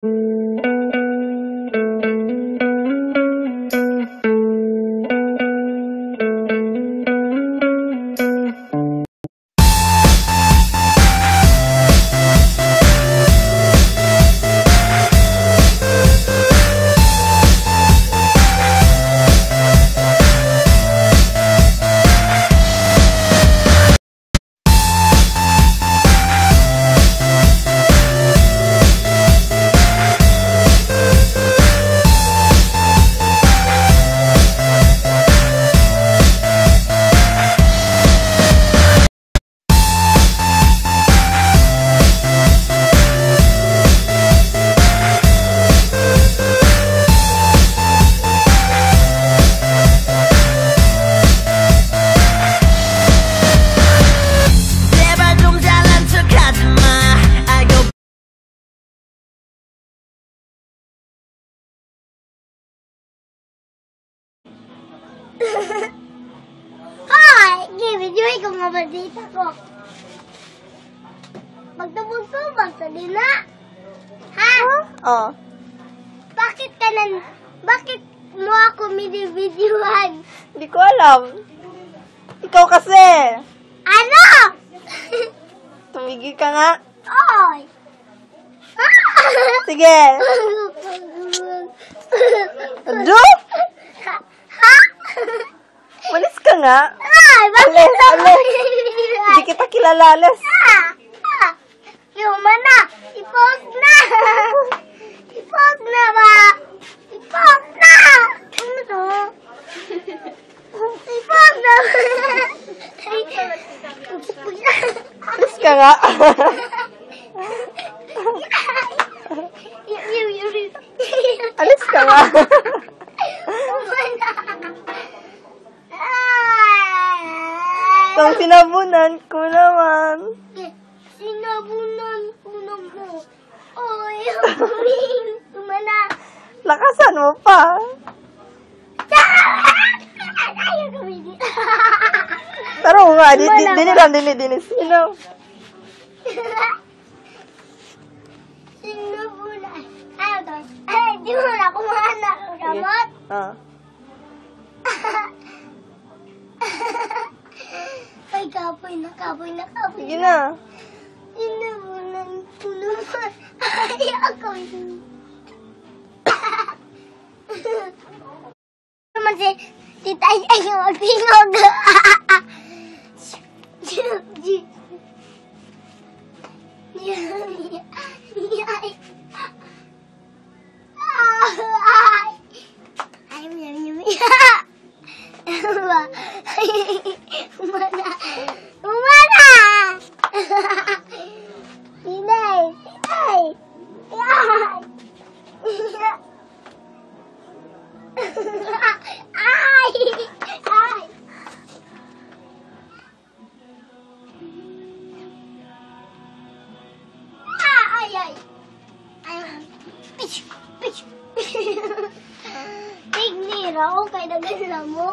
Hi! Gibidyoy ko nga balita ko. Magtubog ko, magtadi na. Ha? Oh. Bakit mo ako minibidyohan? Hindi ko alam. Ikaw kasi. Ano? Tumigil ka nga. Oy! Sige. Adyo? Ha? Malis ka nga. Ay, bakit Alis, ako alis. minibidyohan? Hindi kita kilala, alis. Yung mana, i-post na! I-post na ba? I-post na! Ano to? I-post na! Alis ka nga. Alis ka nga. Itong sinabunan ko naman. Sinabunan ko na mo. Oy, huling tumana. Lakasan mo pa. Ayaw kami di. Taro nga, dini. Sino? Sinabunan. Ayaw to. Ay, di mo na kumana ng gamot. Ah. Ay, kapoy na. Sige na. Sinabunan ko naman. Ayaw kami. Naman si Tita ay yung magpingog. Umana! Tinay! Pignira, okay na ganun mo.